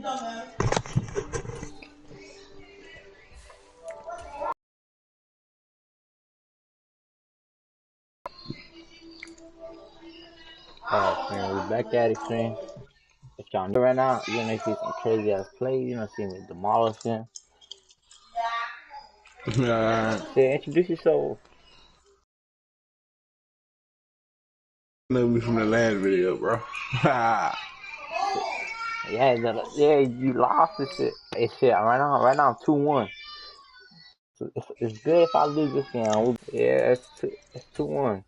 Alright, man, we back at it, man. If y'all new right now, you're gonna see some crazy ass plays. You're gonna see me demolishing. Say, introduce yourself. Know me from the last video, bro. Yeah, you lost this shit. Hey, shit, right now I'm 2-1. So it's good if I lose this game. Yeah, it's 2-1.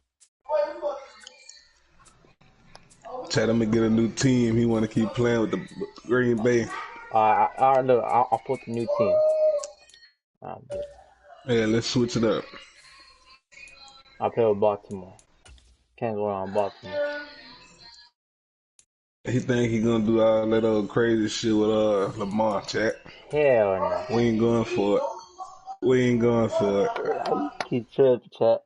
Chad, I'm gonna get a new team. He wanna keep playing with the Green Bay. Alright, look, I'll put the new team. Yeah, let's switch it up. I'll play with Baltimore. Can't go around Baltimore. He think he gonna do all that old crazy shit with Lamar, Chad. Hell no. We ain't going for it. We ain't going for it. Keep tripping, chat.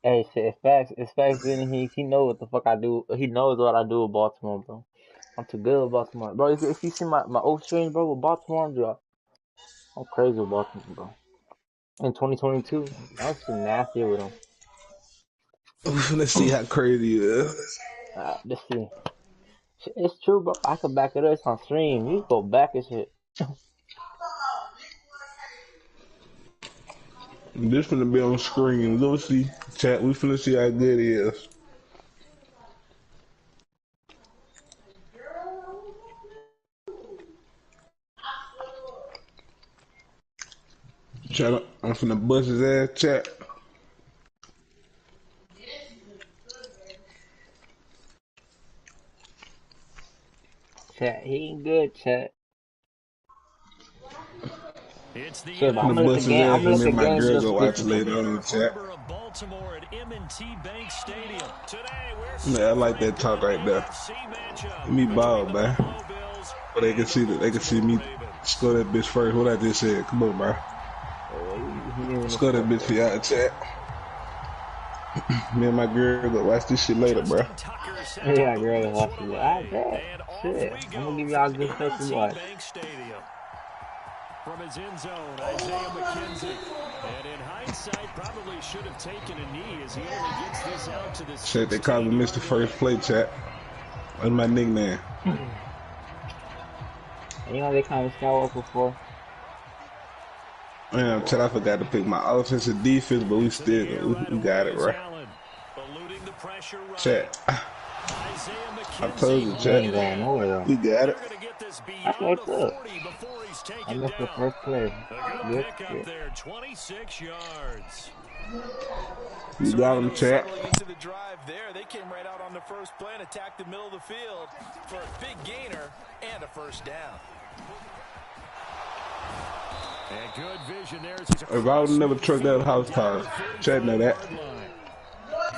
Hey, shit, it's facts, and he knows what the fuck I do. He knows what I do with Baltimore, bro. I'm too good with Baltimore, bro. If you see my old streams, bro, with Baltimore, bro, I'm crazy with Baltimore, bro. In 2022, I was too nasty with him. Let's see how crazy it is. Let's see. It's true, bro. I can back it up. It's on stream. You go back and shit. This finna be on screen. Go see, chat. We finna see how good he is. Chat, I'm finna bust his ass, chat. Chat, he ain't good, chat. It's the I'm gonna look again. I'm gonna look at games girl just go watch later on the chat. Baltimore at M&T Bank Stadium. Today Yeah, I like that talk right there. Give me ball, man. But they can see that. They can see me score that bitch first. What I just said. Come on, bro. Score that bitch for y'all chat. Me and my girl go watch this shit later, bro. Yeah, girl, watch it. I bet. Shit, I'm gonna give y'all good stuff to watch. From his end zone, Isaiah McKenzie. And in hindsight, probably should have taken a knee as he only gets this out to the shit, they called me Mr. First Play, chat. That's my nickname. You know they call me SkyWalker for. Man, chat, I forgot to pick my offense and defense, but we still we got it, right? Chat. I told you, chat. We got it. I fucked up. I missed the first play. Good pick up there, 26 yards. You got him, chat. Into the drive there, they came right out on the first play and attacked the middle of the field for a big gainer and a first down. And good vision there. If I would never truck that house car, chat know that.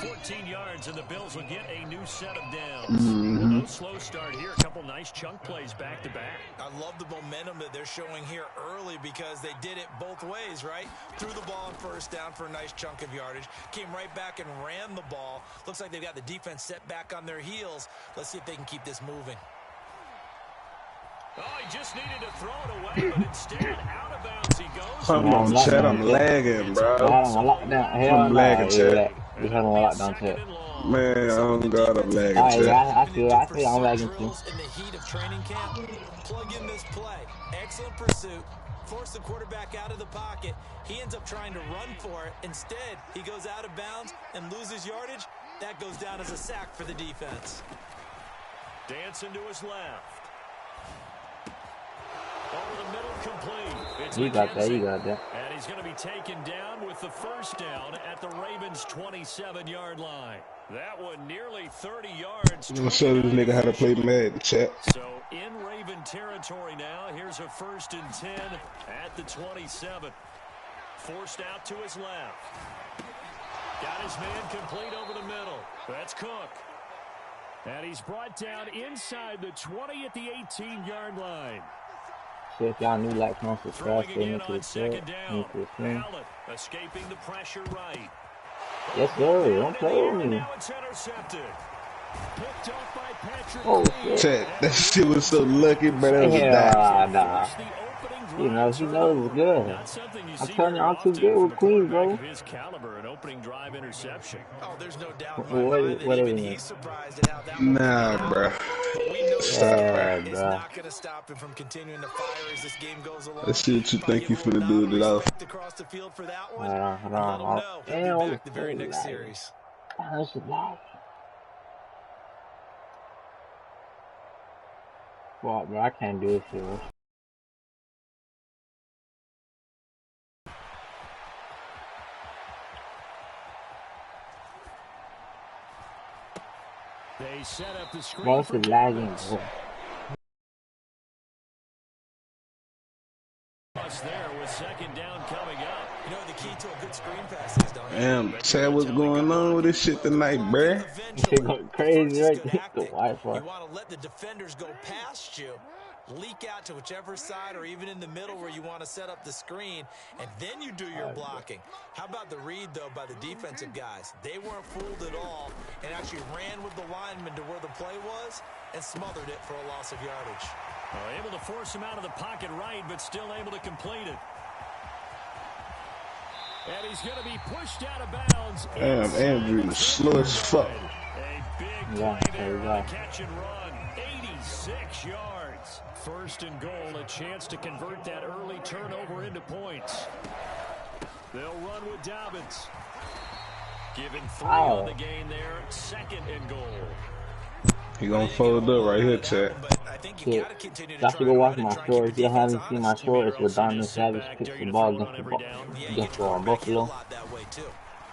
14 yards and the Bills will get a new set of downs. No slow start here. A couple nice chunk plays back to back. I love the momentum that they're showing here early because they did it both ways, right? Threw the ball on first down for a nice chunk of yardage. Came right back and ran the ball. Looks like they've got the defense set back on their heels. Let's see if they can keep this moving. Oh, he just needed to throw it away, but instead, out of bounds he goes. Come on, chat. I'm lagging, bro. I'm lagging, chat. We having a lockdown, chat. Man, oh God, I'm lagging, chat. I feel I'm lagging too. In the heat of training camp, plug in this play. Excellent pursuit. Force the quarterback out of the pocket. He ends up trying to run for it. Instead, he goes out of bounds and loses yardage. That goes down as a sack for the defense. Dancing to his left. Over the middle, complete. You got that. And he's going to be taken down with the first down at the Ravens' 27-yard line. That one nearly 30 yards. I'm going to show this nigga how to play Madden, chat. So in Raven territory now, here's a 1st and 10 at the 27. Forced out to his left. Got his man complete over the middle. That's Cook. And he's brought down inside the 20 at the 18-yard line. So if y'all new, like, comment, subscribe, stay new to the channel, Escaping the pressure right. Yes, sir. Don't play with me. Now it's intercepted. Picked off by Patrick Oh Queen. shit! That shit was so lucky, bro. That was a dime. Hell nah. You know, he knows it's good. Not something you I'm see telling very you, I'm too often good from with a Queens, quarterback bro. of his caliber, an opening drive interception. Oh, there's no doubt in my mind that What is even it? he's surprised at how that one Nah, came bro. out. But we know this Stop, bro. Yeah, is bro. not going to stop him from continuing to fire as this game goes along. Let's see what you Probably think give you a little finna nod do of with it off. respect across the field for that one, Hold and let him on. know he'll Damn, be on the back the very third next leg. series. That's a lag. Fuck, bro, I can't do this shit, bro. They set up the screen Most for is lagging, Dobbins. bro. There with second down coming up. You know the key to a good screen pass is, don't you? Damn, Chad, what's going on with this shit tonight, bruh? This shit going crazy right there. The Wi-Fi. You want to let the defenders go past you, leak out to whichever side or even in the middle where you want to set up the screen, and then you do your blocking. How about the read, though, by the defensive guys? They weren't fooled at all and actually ran with the lineman to where the play was and smothered it for a loss of yardage. Able to force him out of the pocket right, but still able to complete it. And he's going to be pushed out of bounds. Damn, Andrew, slow as fuck. A big play there on the catch and run. 86 yards. First and goal, a chance to convert that early turnover into points. They'll run with Dobbins. Given 3 on the gain there. Second and goal. He gonna fold up right here, Chad. Shit. Y'all should go watch my shorts. You haven't seen my shorts with Donovan Savage kicks the ball against Buffalo.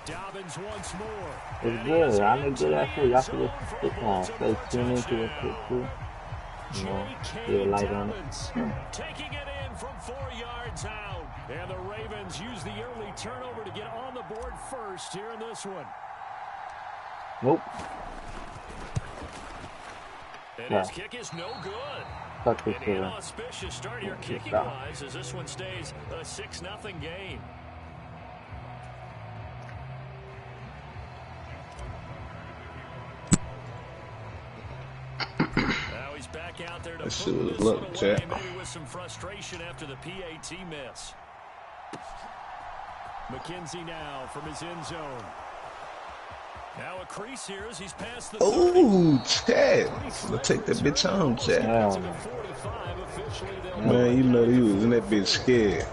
Dobbins once more. It's good. I make good at shit. Y'all should just stick on. Stay tuned into it shit too. You know, get a light on it. Taking it in from 4 yards out. And the Ravens use the early turnover to get on the board first here in this one. Nope. And his kick is no good. Fuck this An shit. inauspicious start here kicking-wise as this one stays a 6-0 game. Now he's back out there to put this one away, maybe with some frustration after the PAT miss. McKenzie now from his end zone. Now a crease here as he's past the 30. Oh, Chad. Let's take that bitch home, Chad. Man, you know he was in that bitch scared.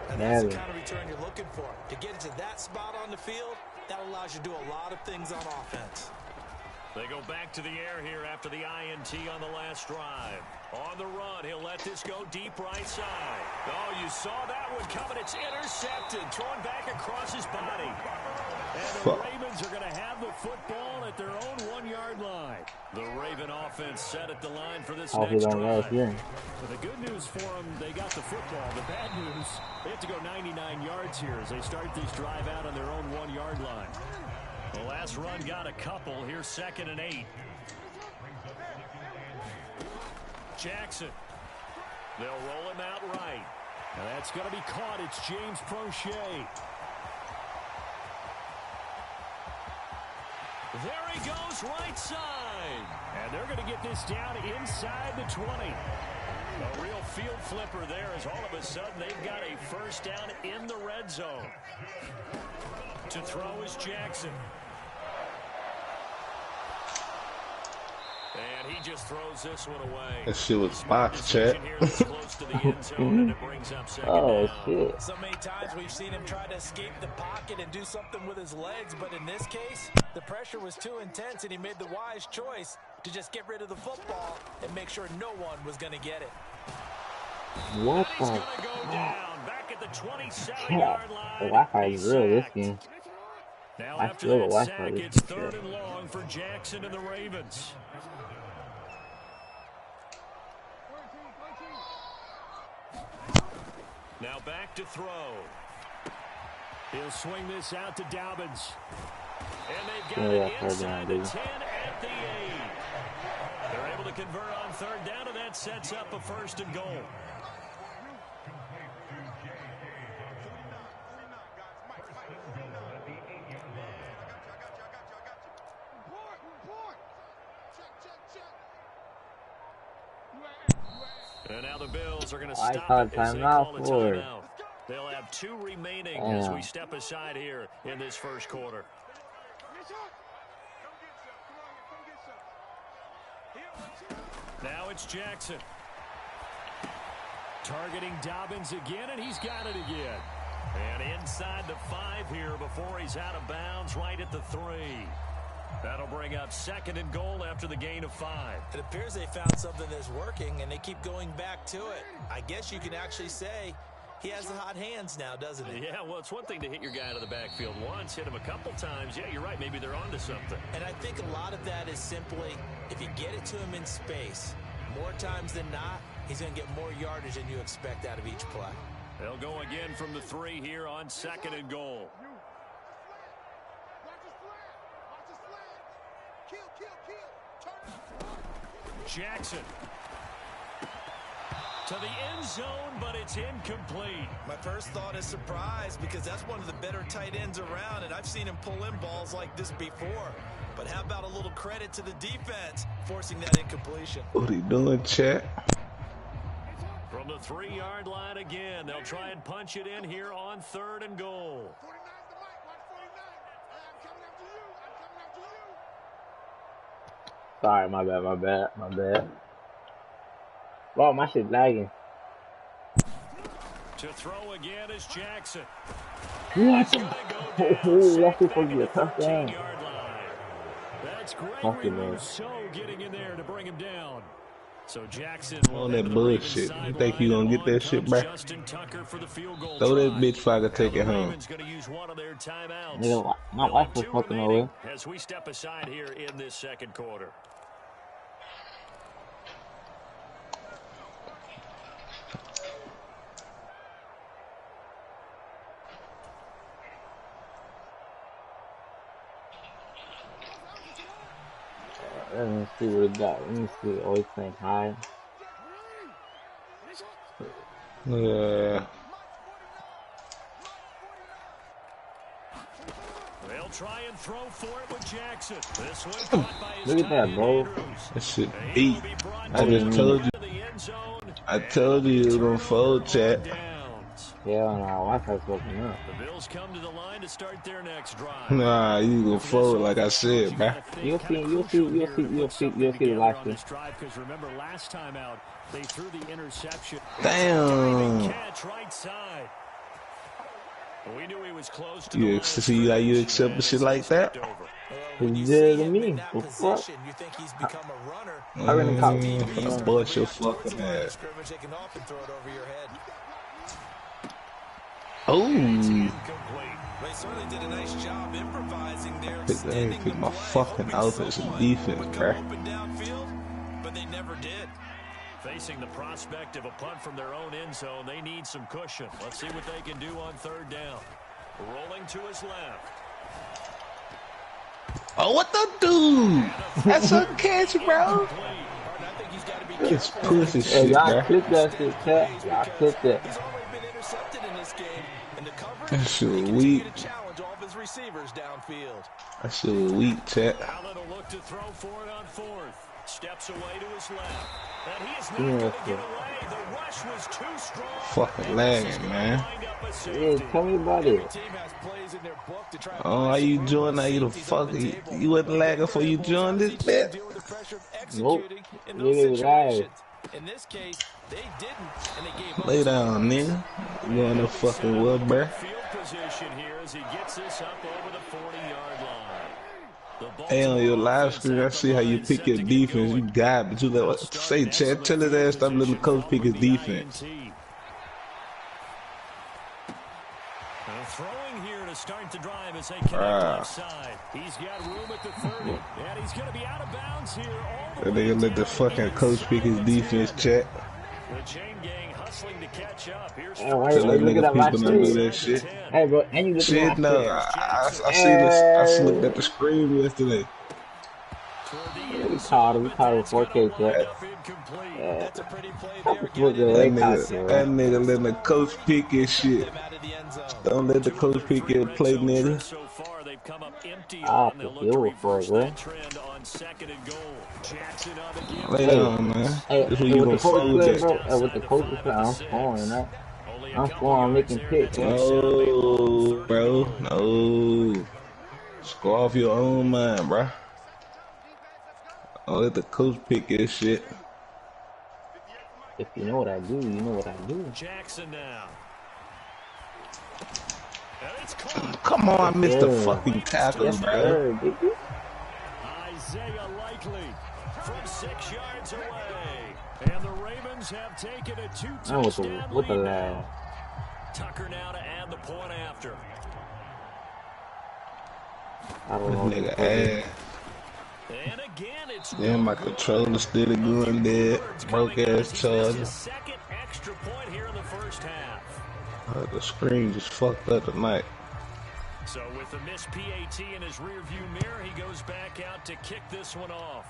And that's the kind of return you're looking for. To get into that spot on the field, that allows you to do a lot of things on offense. They go back to the air here after the INT on the last drive. On the run, he'll let this go deep right side. Oh, you saw that one coming. It's intercepted, thrown back across his body. And the Ravens are going to have the football at their own 1-yard line. The Raven offense set at the line for this next drive. So the good news for them, they got the football. The bad news, they have to go 99 yards here as they start this drive out on their own 1-yard line. The last run got a couple. Here's 2nd and 8. Jackson. They'll roll him out right. And that's going to be caught. It's James Prochet. There he goes, right side. And they're going to get this down inside the 20. A real field flipper there as all of a sudden they've got a first down in the red zone. To throw is Jackson. And he just throws this one away. That shit was box, Chad. Oh, shit. So many times we've seen him try to escape the pocket and do something with his legs, but in this case, the pressure was too intense and he made the wise choice to just get rid of the football and make sure no one was going to get it. What the back at the 27-yard line. The Wi-Fi is real this game. Now I after feel that the Wi-Fi sack, is it's 3rd and long for Jackson and the Ravens. Now back to throw. He'll swing this out to Dobbins. And they've got it inside the 10 at the 8. They're able to convert on 3rd down, and that sets up a 1st and goal. And now the Bills are going to I stop call it as they timeout call a for. timeout. They'll have 2 remaining as we step aside here in this first quarter. Now it's Jackson. Targeting Dobbins again, and he's got it again. And inside the 5 here before he's out of bounds, right at the 3. That'll bring up 2nd and goal after the gain of 5. It appears they found something that's working, and they keep going back to it. I guess you can actually say he has the hot hands now, doesn't he? Yeah, well, it's one thing to hit your guy out of the backfield once, hit him a couple times. Yeah, you're right. Maybe they're onto something. And I think a lot of that is simply if you get it to him in space, more times than not, he's going to get more yardage than you expect out of each play. They'll go again from the 3 here on 2nd and goal. Jackson to the end zone, but it's incomplete. My first thought is surprise because that's one of the better tight ends around, and I've seen him pull in balls like this before. But how about a little credit to the defense forcing that incompletion? What are you doing, chat? From the 3-yard line again, they'll try and punch it in here on 3rd and goal. Sorry, my bad. Wow, my shit lagging. To throw again is Jackson. What? That's supposed to be a touchdown. That's great move, so getting in there to bring him down. So Jackson on that bullshit. You think you gonna get that shit back? Throw that bitch if I can take it home. Nigga, my wife was fucking over. As we step aside here in this 2nd quarter. Let me see what it got. Let me see. Always saying hi. Yeah. They'll try and throw for it with Jackson. This one caught by his Look at that, bro. That shit beat. I just told you. I told you it was gonna fold, chat. Yeah, no, Wi-Fi's fucking up. The Bills come to the line to start their next drive. Nah, you gonna fold like I said, man. You'll see the live stream. Because remember, last time out, they threw the interception. Damn. Catch right side. We knew he was close to You see how you accept the shit like that? He did to me. What the fuck? You think he's become a runner. I really caught me. I'll bust your fucking ass. Oh. They certainly did a nice job improvising there. Pick my fucking offense and defense, bruh. But they never did. Facing the prospect of a punt from their own end zone, they need some cushion. Let's see what they can do on 3rd down. Rolling to his left. Oh, what the dude? That's a catch, bro. It's pussy shit, y'all clip that shit, chat. Y'all clip that. He's already been intercepted in this game, and the coverage that shit weak. challenge all of his receivers downfield. That shit weak, chat. Allen will look to throw for it on 4th. Steps away to his left. And he is not going to get away. The rush was too strong. Fucking lagging, man. Yeah, tell me about it. Oh, how you join now? You the fuck? You wasn't lagging before you joined this bit? Nope. Nigga was live. In this case, they didn't, and they gave Lay down, nigga. You on the fucking wood, bruh. Field position here as he gets this up over the 40-yard line. Hey, on your live screen, I see how you pick your defense. You got, but you let what say, Chad. Tell his ass stop letting the coach pick his defense. Throwing here to start the drive as they connect left side. He's got room at the 30, and he's going to be out of bounds here. That nigga let the fucking coach pick his defense, Chad. The chain gang hustling to catch up. Here's look at that live do stream. that shit. Hey, bro, and you look Shit, at no. I see this. I looked at the screen yesterday. We caught him 4K, Chad. That's a pretty play there. That nigga letting the coach pick his shit. Don't let the coach pick your play, nigga. So far, they've they've come up empty I on. They'll look to feel for reverse it, bro. that trend on 2nd and goal. Jackson on the give. Lay Hey, down, man. hey, This when hey, you with the gonna coach fold play, that. bro. Hey, with the Outside the coach 5 play, of the I'm 6. scoring that. Only a I'm couple scoring, I'm yards making there, and picks, that's going bro. to set up a long No, 3rd and bro. goal. No. Score off your own mind, bro. Don't let the coach pick your shit. If you know what I do, you know what I do. Jackson now. And it's caught. Come on, I Yes, missed the sir. fucking tackle, Yes, bro. sir, baby. Isaiah Likely from 6 yards away. And the Ravens have taken a I'm two-touchdown with the lead lad. now. Tucker now to add the point after. I don't This know what the nigga fuck is. And again, it's Yeah, my controller still going dead. Broke ass charger. second extra point here in the first half. The screen just fucked up tonight. So with the missed PAT in his rearview mirror, he goes back out to kick this one off.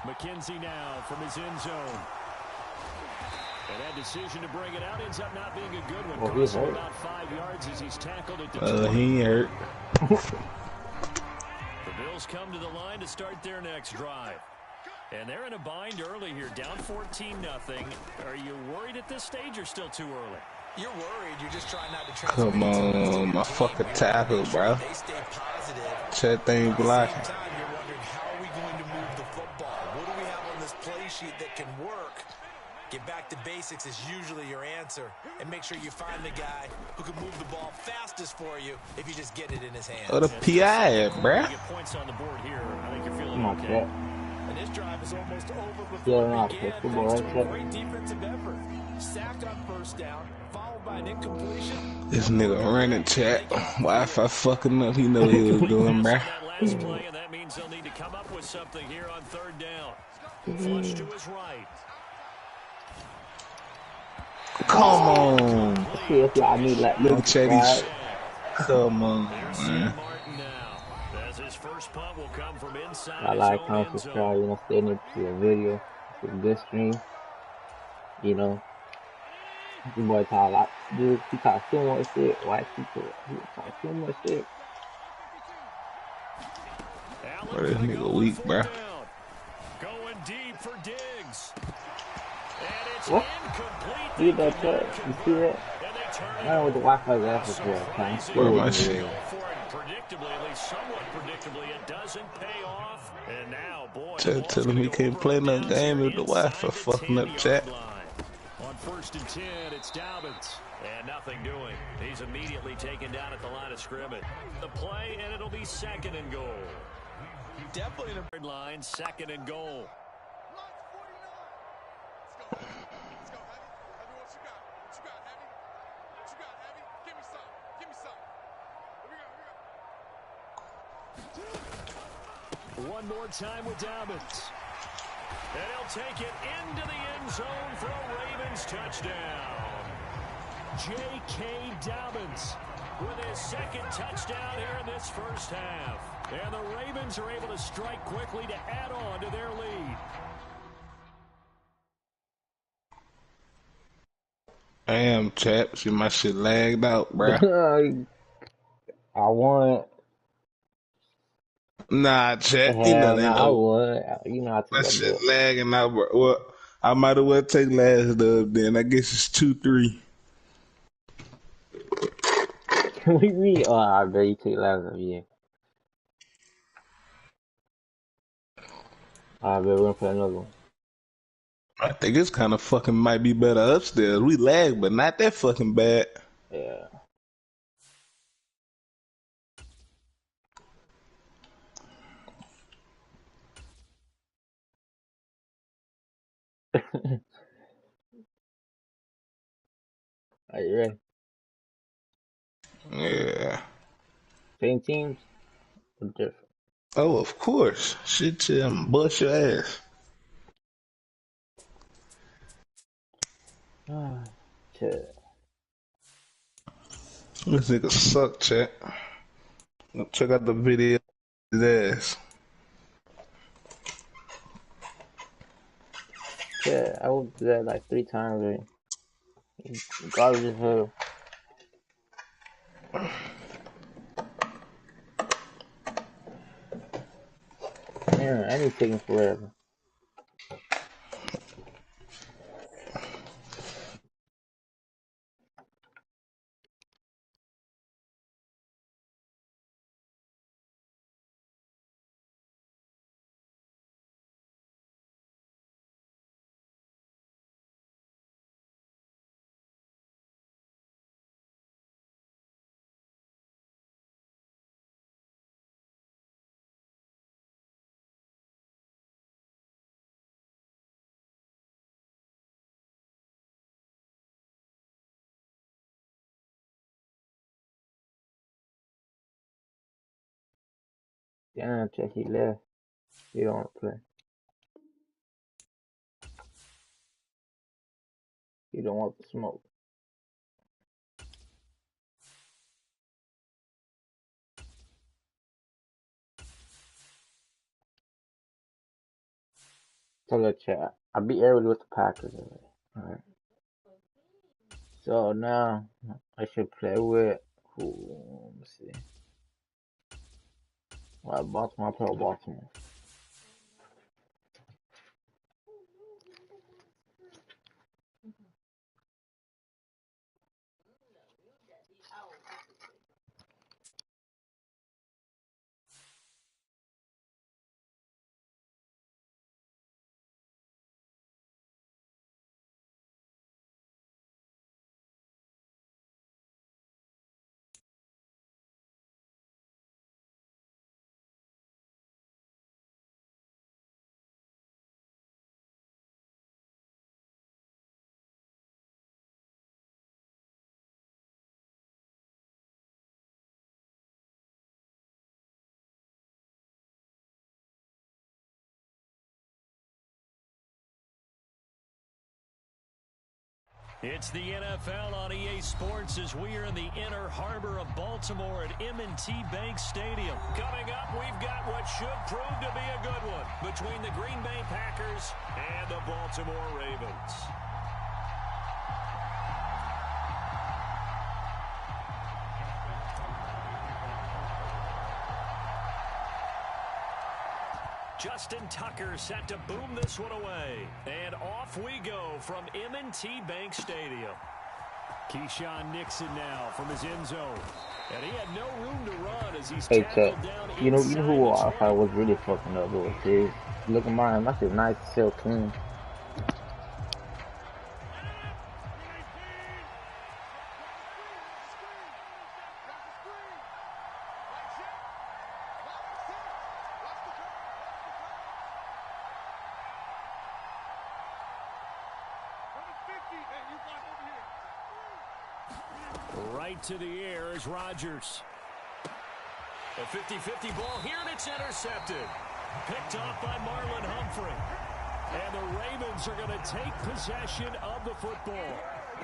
McKenzie now from his end zone. And that decision to bring it out ends up not being a good one. Oh, he's Costs him hurt. about 5 yards as he's tackled at the 20. He ain't hurt. The Bills come to the line to start their next drive. And they're in a bind early here, down 14-0. Are you worried at this stage or still too early? You're worried. You're just trying not to Come on, my fucking tackle, bro. They stay positive. Chet ain't blocking. At the same time, you're wondering, how are we going to move the football? What do we have on this play sheet that can work? Get back to basics is usually your answer. And make sure you find the guy who can move the ball fastest for you if you just get it in his hands. Oh, the PI, bruh. Get points on the board here. I think you're feeling Come on, okay. Cat. And this drive is almost over Yeah, before no, it began, football, thanks to right, a great defensive effort. Sack on first down, followed by an incompletion. This nigga running, chat. Wi-Fi fucking up. He know he was doing, bruh. That last play, and that means they'll need to come up with something here on 3rd down. Flush to his right. Come on. See if y'all need like Little no Chetty. subscribe. Come on, There's man. Martin now. As his first punt will come from inside I his like, own comment, end subscribe, zone. you know, stay in to a video. It's a good stream. You know. Your boy talk a lot. Dude, he talk too much shit. White people, he talk too much shit. Bro, this nigga weak, bruh. Going deep for Diggs. And it's What? incomplete. See that cut? You see that? And they turn it I know what the Wi-Fi is for. I'm still Where my with shit? you. for it predictably, at least somewhat predictably, it doesn't pay off. And now, boy, Tell him he can't play no game if the Wi-Fi fucking up, chat. On 1st and 10, it's Dobbins. And nothing doing. He's immediately taken down at the line of scrimmage. The play, and it'll be 2nd and goal. Definitely in the line, 2nd and goal. One more time with Dobbins. And he'll take it into the end zone for a Ravens touchdown. J.K. Dobbins with his 2nd touchdown here in this first half. And the Ravens are able to strike quickly to add on to their lead. Damn, chat. See my shit lagged out, bruh. I won. Nah, chat. You know Hell they no, I know. won. You know I took My that shit book. lagging out, bro. Well, I might as well take last dub then. I guess it's 2-3. What do you mean? Oh, I bet you take last of yeah. I bet we're gonna play another one. I think it's kind of fucking might be better upstairs. We lag, but not that fucking bad. Yeah. Are you ready? Yeah. Same teams? Or different? Oh, of course. Shit, bust your ass. Ah, shit. This nigga suck, chat. Check out the video of his ass. Yeah, I would do that like 3 times already. Garbage as hell. Yeah, and he's taking forever. Damn, check, he left. He don't want to play. He don't want the smoke. Tell that chat. I beat everybody with the Packers. Alright. So now I should play with who? Let me see. Well, Baltimore. I play with Baltimore. It's the NFL on EA Sports as we are in the inner harbor of Baltimore at M&T Bank Stadium. Coming up, we've got what should prove to be a good one between the Green Bay Packers and the Baltimore Ravens. Justin Tucker set to boom this one away. And off we go from M&T Bank Stadium. Keyshawn Nixon now from his end zone. And he had no room to run as he's tackled down you know who I inside thought was really fucking up with this? Look at mine. That's a nice silk clean. Right to the air is Rodgers. A 50-50 ball here, and it's intercepted. Picked off by Marlon Humphrey. And the Ravens are going to take possession of the football.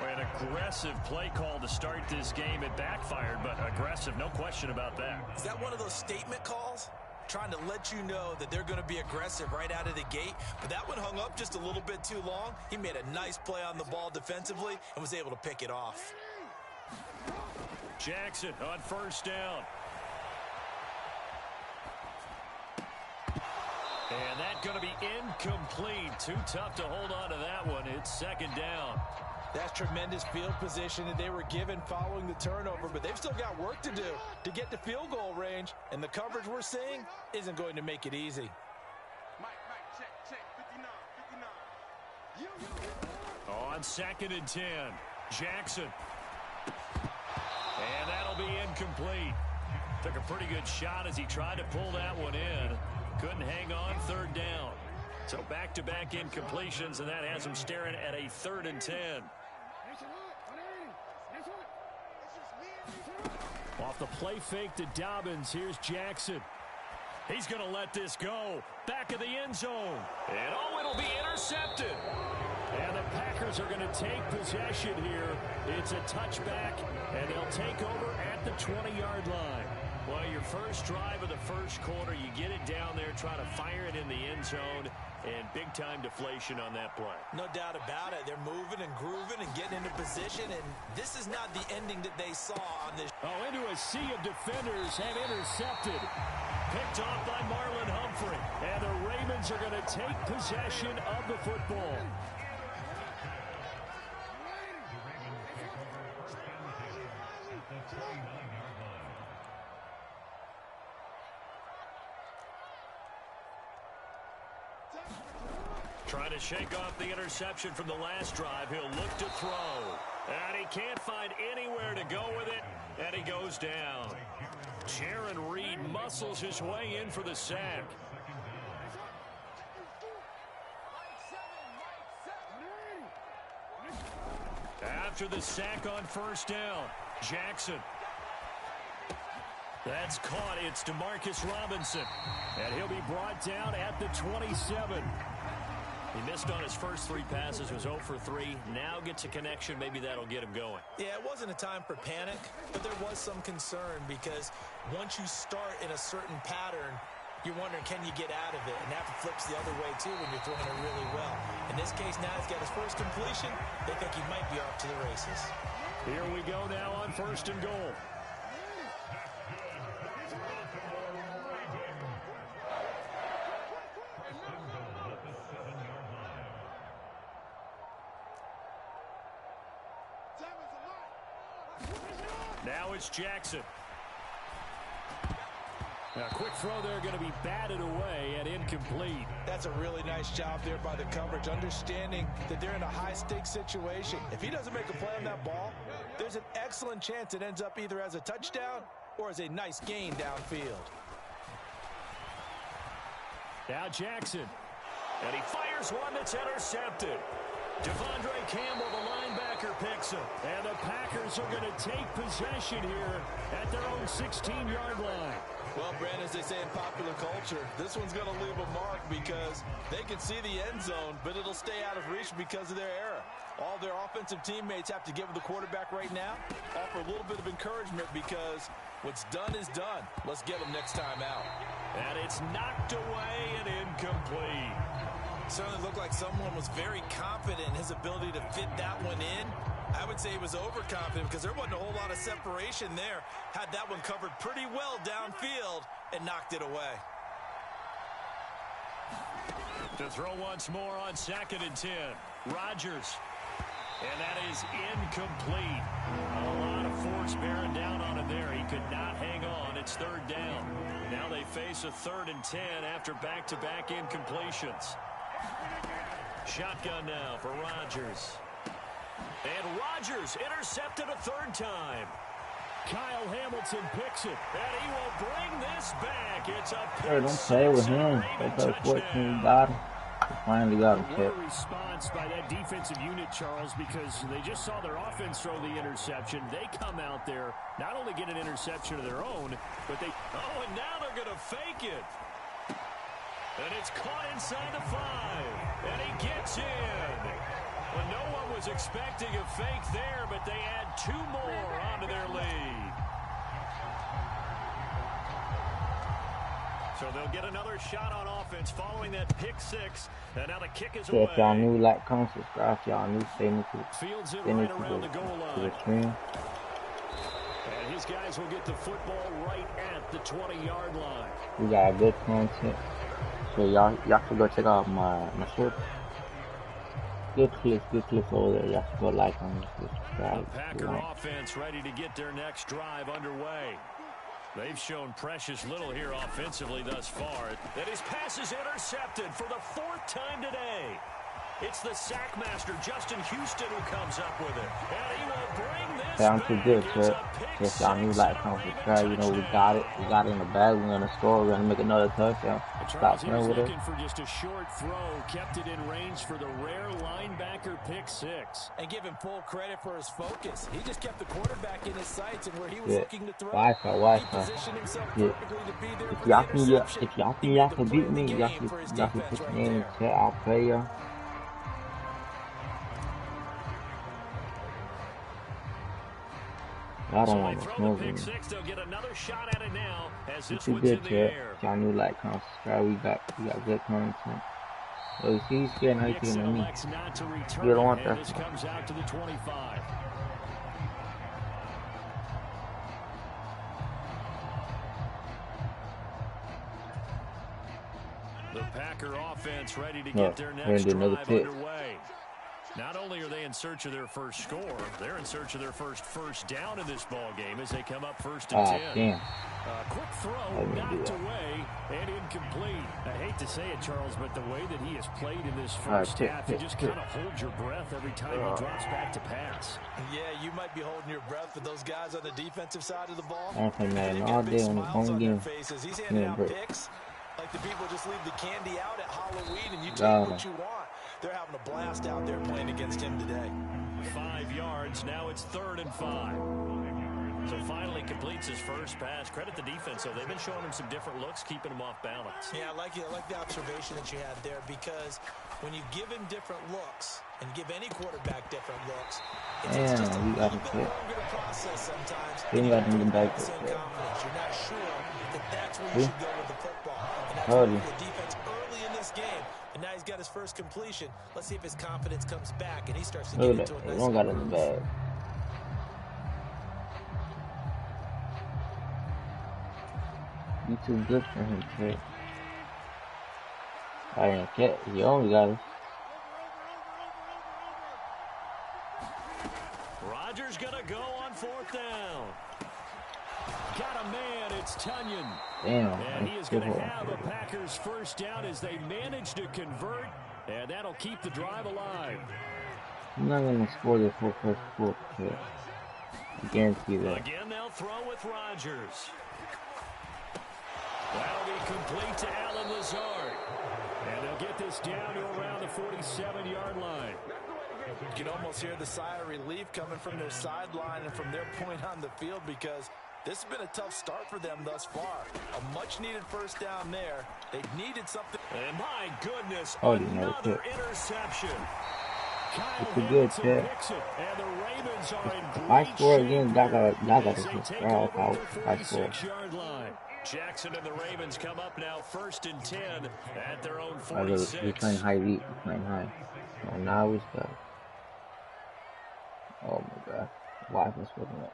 An aggressive play call to start this game. It backfired, but aggressive, no question about that. Is that one of those statement calls? Trying to let you know that they're going to be aggressive right out of the gate, but that one hung up just a little bit too long. He made a nice play on the ball defensively and was able to pick it off. Jackson on first down. And that's going to be incomplete. Too tough to hold on to that one. It's second down. That's tremendous field position that they were given following the turnover, but they've still got work to do to get to field goal range, and the coverage we're seeing isn't going to make it easy. Check, 59. On second and 10, Jackson. And that'll be incomplete. Took a pretty good shot as he tried to pull that one in. Couldn't hang on, third down. So back-to-back incompletions, and that has him staring at a 3rd and 10. Off the play fake to Dobbins, here's Jackson. He's going to let this go. Back of the end zone. And it'll be intercepted. And the Packers are going to take possession here. It's a touchback, and they'll take over at the 20-yard line. Well, your first drive of the first quarter, you get it down there, try to fire it in the end zone, and big-time deflation on that play. No doubt about it. They're moving and grooving and getting into position, and this is not the ending that they saw on this. Oh, into a sea of defenders and intercepted. Picked off by Marlon Humphrey. And the Ravens are going to take possession of the football. Trying to shake off the interception from the last drive. He'll look to throw. And he can't find anywhere to go with it. And he goes down. Jaron Reed muscles his way in for the sack. After the sack on first down, Jackson. That's caught. It's DeMarcus Robinson. And he'll be brought down at the 27. He missed on his first 3 passes, was 0 for 3. Now gets a connection. Maybe that'll get him going. Yeah, it wasn't a time for panic, but there was some concern because once you start in a certain pattern, you're wondering, can you get out of it? And that flips the other way, too, when you're throwing it really well. In this case, now he's got his first completion. They think he might be off to the races. Here we go now on 1st and goal. Now it's Jackson. A quick throw there, going to be batted away and incomplete. That's a really nice job there by the coverage, understanding that they're in a high-stakes situation. If he doesn't make a play on that ball, there's an excellent chance it ends up either as a touchdown or as a nice gain downfield. Now Jackson. And he fires one that's intercepted. Devondre Campbell, the linebacker, picks him. And the Packers are going to take possession here at their own 16-yard line. Well, Brandon, as they say in popular culture, this one's going to leave a mark because they can see the end zone, but it'll stay out of reach because of their error. All their offensive teammates have to give the quarterback right now, offer a little bit of encouragement because what's done is done. Let's get them next time out. And it's knocked away and incomplete. Certainly looked like someone was very confident in his ability to fit that one in. I would say he was overconfident because there wasn't a whole lot of separation there. Had that one covered pretty well downfield and knocked it away. To throw once more on 2nd and 10. Rodgers. And that is incomplete. A lot of force bearing down on him there. He could not hang on. It's 3rd down. Now they face a 3rd and 10 after back-to-back incompletions. Shotgun now for Rodgers. And Rodgers intercepted a 3rd time. Kyle Hamilton picks it, and he will bring this back. It's a pick. Hey, don't play with him. They play 14, got him. They finally got him. What a response by that defensive unit, Charles, because they just saw their offense throw the interception. They come out there, not only get an interception of their own, but they... Oh, and now they're going to fake it. And it's caught inside the 5. And he gets in. Well, no one was expecting a fake there, but they add 2 more onto their lead. So they'll get another shot on offense following that pick 6. And now the kick is away. If y'all new, like, comment, subscribe. If y'all new, stay new Fields it right around the goal to the line. stream. And his guys will get the football right at the 20-yard line. We got good content. So y'all should go check out my short. Good clips over there. Y'all should go like on this. The Packer offense ready to get their next drive underway. They've shown precious little here offensively thus far. And his pass is intercepted for the 4th time today. It's the sackmaster, Justin Houston, who comes up with it. And he will bring this Sounds back. too good, sir. If y'all new, like, comment, subscribe. You know, we got it. We got it in the bag. We're going to score. We're going to make another touchdown. Charles, he was looking for just a short throw. Kept it in range for the rare linebacker pick 6. And give him full credit for his focus. He just kept the quarterback in his sights, and where he was looking to throw, Wi-Fi. he positioned himself Yeah. perfectly to be there If for y'all the think interception. y'all can beat me, y'all can put me in the chat. I'll play y'all. I don't want to smoke me. They'll get another shot at it now as this Too one's good in the to it. air. Y'all new like, comment, subscribe. We got good content. Oh, you see, he's scared now. He's getting on me. You don't want that. This comes out to the 25. The Packer offense ready to get their next drive underway. Not only are they in search of their first score, they're in search of their first down in this ball game as they come up 1st and 10. Damn. Quick throw, knocked away, and incomplete. I hate to say it, Charles, but the way that he has played in this first half, you just kind of hold your breath every time he drops back to pass. Yeah, you might be holding your breath for those guys on the defensive side of the ball. I play Madden all day on the home game. He's handing out picks like the people just leave the candy out at Halloween and you take what you want. They're having a blast out there playing against him today. 5 yards. Now it's 3rd and 5. So finally completes his first pass. Credit the defense, though. They've been showing him some different looks, keeping him off balance. Yeah, I like the observation that you had there, because when you give him different looks and give any quarterback different looks, it's just a little bit longer to process sometimes. Then you got to move back to You're not sure that that's where you should go with the football. And that's why the defense early in this game. And now he's got his first completion. Let's see if his confidence comes back and he starts to get into a nice one got in the bag. You too good for him, kid. I ain't cat. You only got it. Rodgers gonna go on 4th down. Got a man, it's Tunyon. Damn. And he is going to have a Packers first down as they manage to convert, and that'll keep the drive alive. I'm not going to score this whole first quarter. I guarantee that. Again, they'll throw with Rodgers. That'll be complete to Allen Lazard. And they'll get this down to around the 47-yard line. You can almost hear the sigh of relief coming from their sideline and from their point on the field, because this has been a tough start for them thus far. A much-needed first down there. They've needed something. And my goodness, another interception. It's a good tip. If I score again, y'all got to subscribe. I score. Jackson and the Ravens come up now 1st and 10 at their own 46. We're playing high beat. We're playing high. Oh, now we start. Oh my god. Why is this fucking up?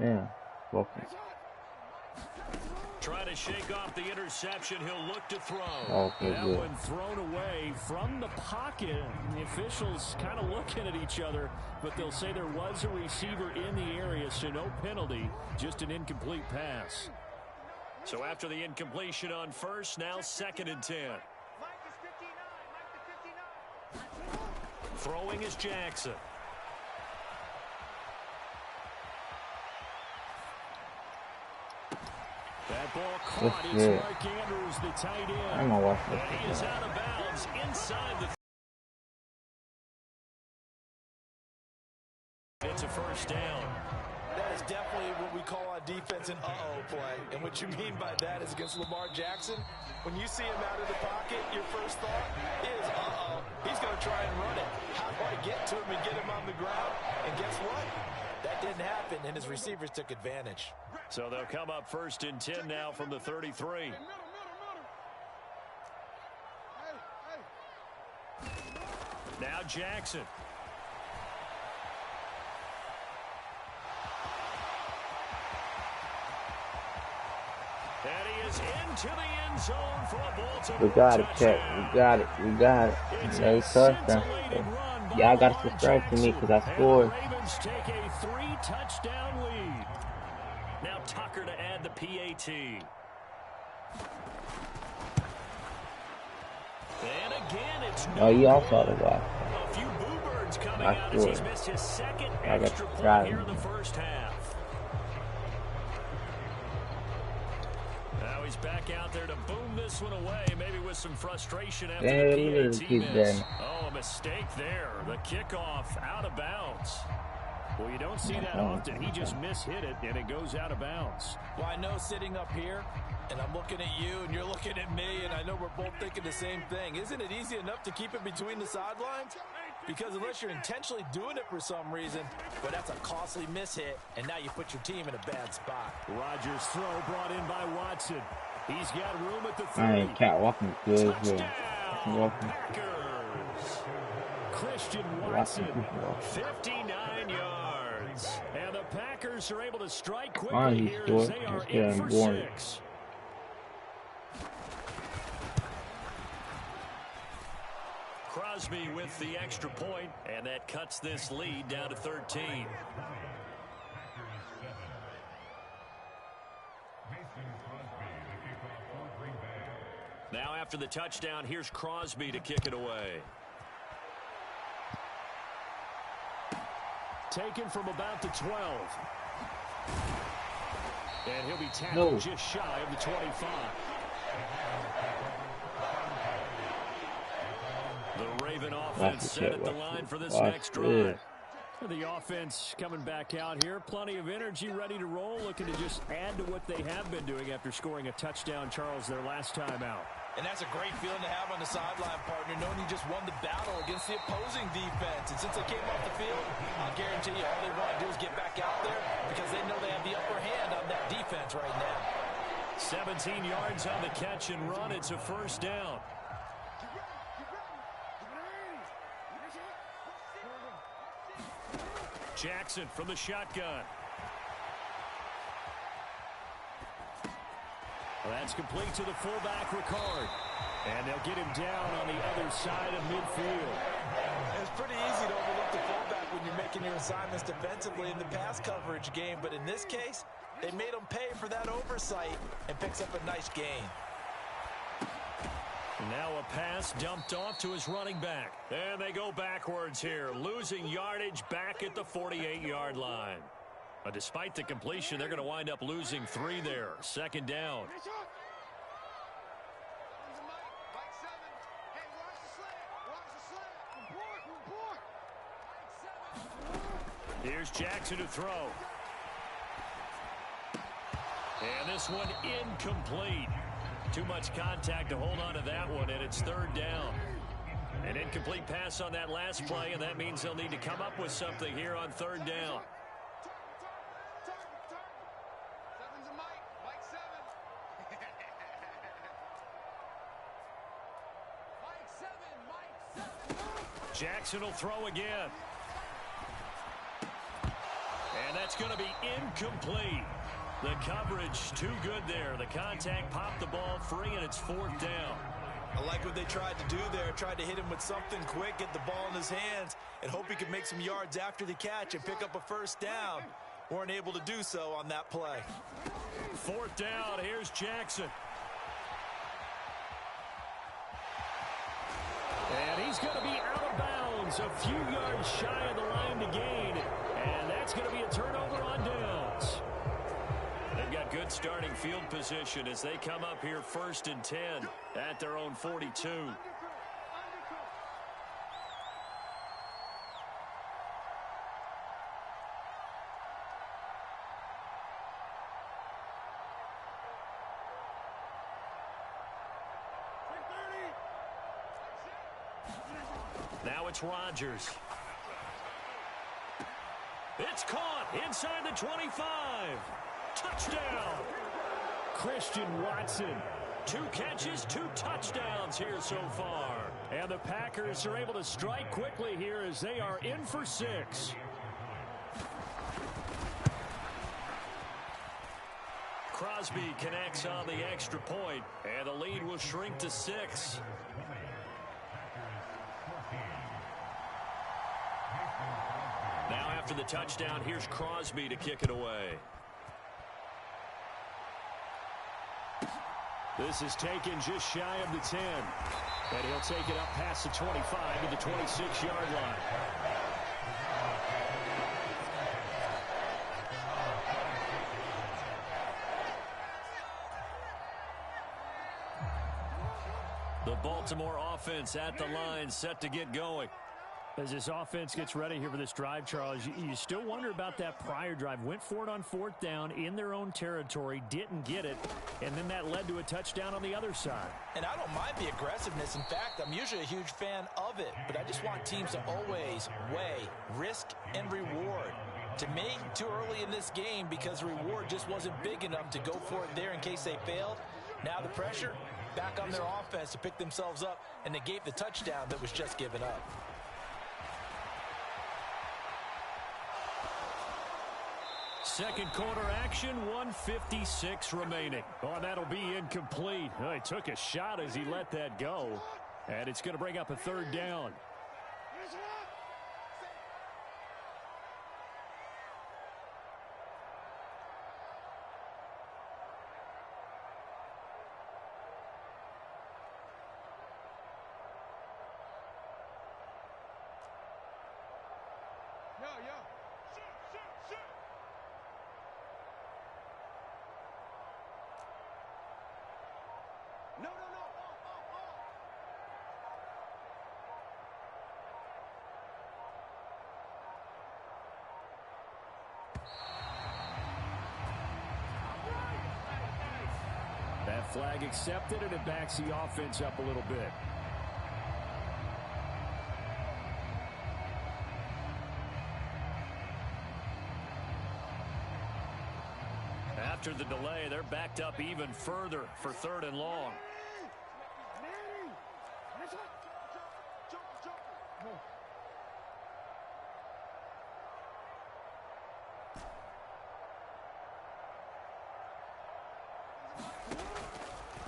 Yeah, welcome. Trying to shake off the interception. He'll look to throw. Okay, that good. one thrown away from the pocket. The officials kind of looking at each other, but they'll say there was a receiver in the area, so no penalty, just an incomplete pass. So after the incompletion on first, now 2nd and 10. Throwing is Jackson. That ball caught. It's Mark Andrews, the tight end. I don't know why. And he is out of bounds inside the. It's a first down. That is definitely what we call on defense an uh-oh play. And what you mean by that is against Lamar Jackson, when you see him out of the pocket, your first thought is, uh-oh, he's going to try and run it. How do I get to him and get him on the ground? And guess what? That didn't happen, and his receivers took advantage. So they'll come up 1st and 10 now from the 33. Now Jackson. And he is into the end zone for a Baltimore We got it, Chet. We got it. We got it. Nice touchdown. Y'all got to subscribe to me because I scored. Ravens take a 3-touchdown lead. Now Tucker to add the PAT. And again, it's Oh, you all saw the guy. a few boo birds coming out as he's missed his second I got extra to point try. here in the first half. Now he's back out there to boom this one away, maybe with some frustration after the PAT miss. Oh, a mistake there. The kickoff out of bounds. Well, you don't see that often. He just mishit it, and it goes out of bounds. Well, I know sitting up here, and I'm looking at you, and you're looking at me, and I know we're both thinking the same thing. Isn't it easy enough to keep it between the sidelines? Because unless you're intentionally doing it for some reason, but that's a costly mishit, and now you put your team in a bad spot. Rodgers' throw brought in by Watson. He's got room at the 30. I ain't cat walking good. Touchdown, Packers. Christian Watson, 59 yards. And the Packers are able to strike quickly here as they are in for 6. Crosby with the extra point, and that cuts this lead down to 13. Now after the touchdown, here's Crosby to kick it away. Taken from about the 12. And he'll be tackled just shy of the 25. The Raven offense set at the line for this next drive. The offense coming back out here. Plenty of energy, ready to roll, looking to just add to what they have been doing after scoring a touchdown, Charles, their last time out. And that's a great feeling to have on the sideline, partner, knowing you just won the battle against the opposing defense. And since they came off the field, I'll guarantee you all they want to do is get back out there because they know they have the upper hand on that defense right now. 17 yards on the catch and run. It's a first down. Jackson from the shotgun. Well, that's complete to the fullback, Ricard. And they'll get him down on the other side of midfield. It's pretty easy to overlook the fullback when you're making your assignments defensively in the pass coverage game. But in this case, they made him pay for that oversight and picks up a nice gain. Now a pass dumped off to his running back. And they go backwards here, losing yardage back at the 48-yard line. But despite the completion, they're going to wind up losing 3 there. Second down. Here's Jackson to throw. And this one incomplete. Too much contact to hold on to that one, and it's third down. An incomplete pass on that last play, and that means they'll need to come up with something here on third down. Jackson will throw again. And that's going to be incomplete. The coverage too good there. The contact popped the ball free, and it's fourth down. I like what they tried to do there. Tried to hit him with something quick, get the ball in his hands, and hope he could make some yards after the catch and pick up a first down. Weren't able to do so on that play. Fourth down. Here's Jackson. And he's going to be out of bounds, a few yards shy of the line to gain. And that's going to be a turnover on downs. They've got good starting field position as they come up here first and 10 at their own 42. Now it's Rodgers. It's caught inside the 25. Touchdown. Christian Watson. 2 catches, 2 touchdowns here so far. And the Packers are able to strike quickly here as they are in for 6. Crosby connects on the extra point, and the lead will shrink to 6. Now after the touchdown, here's Crosby to kick it away. This is taken just shy of the 10. And he'll take it up past the 25 to the 26-yard line. The Baltimore offense at the line, set to get going. As this offense gets ready here for this drive, Charles, you still wonder about that prior drive. Went for it on 4th down in their own territory, didn't get it, and then that led to a touchdown on the other side. And I don't mind the aggressiveness. In fact, I'm usually a huge fan of it, but I just want teams to always weigh risk and reward. To me, too early in this game because the reward just wasn't big enough to go for it there in case they failed. Now the pressure back on their offense to pick themselves up and negate the touchdown that was just given up. Second quarter action, 1:56 remaining. Oh, that'll be incomplete. Oh, he took a shot as he let that go, and it's going to bring up a 3rd down. That flag accepted, and it backs the offense up a little bit. After the delay, they're backed up even further for 3rd and long.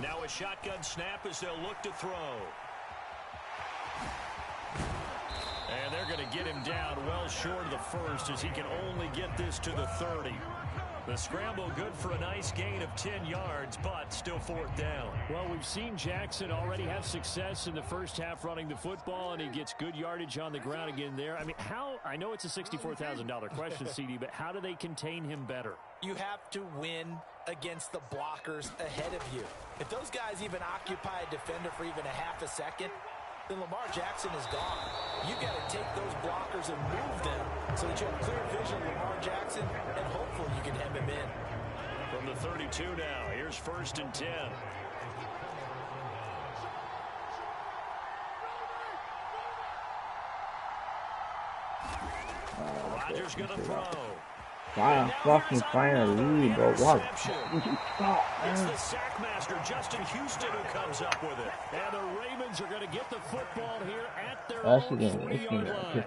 Now a shotgun snap as they'll look to throw. And they're going to get him down well short of the first as he can only get this to the 30. The scramble good for a nice gain of 10 yards, but still 4th down. Well, we've seen Jackson already have success in the first half running the football, and he gets good yardage on the ground again there. I mean, I know it's a $64,000 question, CD, but how do they contain him better? You have to win against the blockers ahead of you. If those guys even occupy a defender for even a half a second, then Lamar Jackson is gone. You got to take those blockers and move them so that you have clear vision of Lamar Jackson, and hopefully you can hem him in. From the 32 now, here's 1st and 10. Rodgers going to throw. Why fucking trying to lead, bro? What? It's the sack master, Justin Houston, who comes up with it. And the Ravens are going to get the football here at their own 3-yard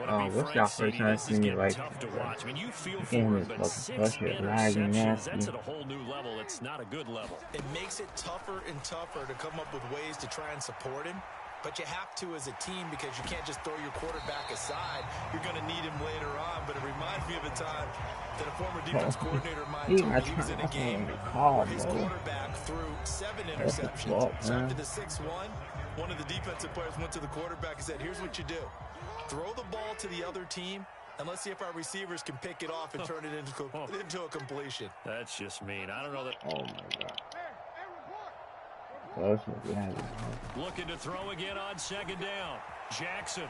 line. What's y'all first time seeing me right? Tough to watch. I mean, you feel for it, but 6 interceptions, that's at a whole new level. It's not a good level. It makes it tougher and tougher to come up with ways to try and support him. But you have to as a team because you can't just throw your quarterback aside. You're going to need him later on. But it reminds me of a time that a former defense coordinator of mine told me he was in a game where his quarterback threw 7 interceptions. So after the 6-1, one of the defensive players went to the quarterback and said, here's what you do. Throw the ball to the other team, and let's see if our receivers can pick it off and turn it into a completion. That's just mean. I don't know that. Oh, my God. Looking to throw again on 2nd down. Jackson.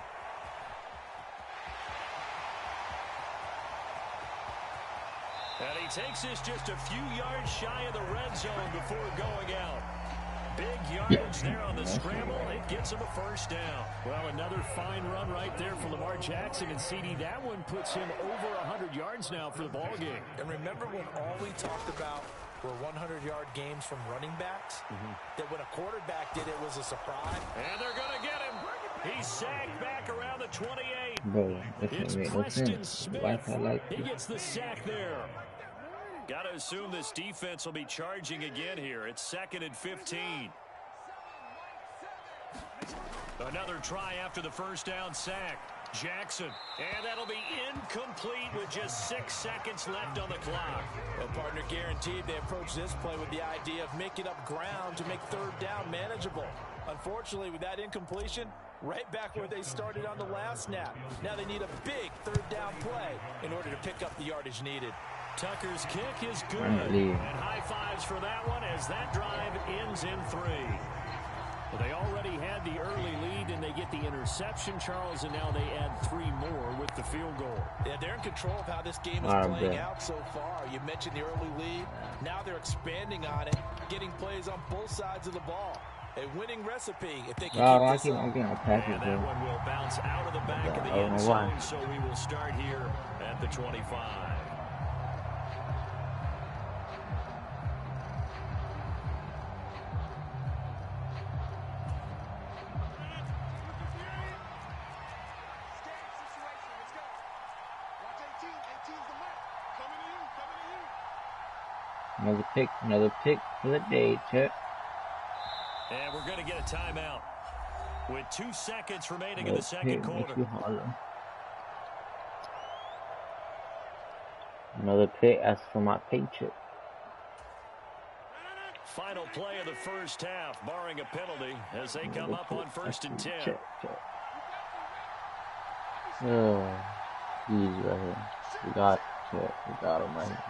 And he takes this just a few yards shy of the red zone before going out. Big yardage there on the scramble. It gets him a 1st down. Well, another fine run right there for Lamar Jackson. And CD, that one puts him over 100 yards now for the ball game. And remember when all we talked about were 100-yard games from running backs? That when a quarterback did it was a surprise. And they're going to get him. He's sacked back around the 28. Bro, it's Preston Smith. He gets the sack there. Got to assume this defense will be charging again here. It's 2nd and 15. Another try after the 1st down sack. Jackson, and that'll be incomplete with just 6 seconds left on the clock. Well, partner, guaranteed they approach this play with the idea of making up ground to make 3rd down manageable. Unfortunately, with that incompletion, right back where they started on the last snap. Now they need a big 3rd down play in order to pick up the yardage needed. Tucker's kick is good, and high fives for that one as that drive ends in 3. Well, they already had the early lead, and they they get the interception, Charles, and now they add 3 more with the field goal. Yeah, they're in control of how this game is playing out so far. You mentioned the early lead. Now they're expanding on it, getting plays on both sides of the ball. A winning recipe if they can keep this up. And that one will bounce out of the back of the end zone, so we will start here at the 25. Another pick for the day, Chip. And we're going to get a timeout with 2 seconds remaining in the second quarter. Another pick as for my Patriot. Final play of the first half, barring a penalty, as they come up on 1st and 10. Oh, easy right here. We got him right here.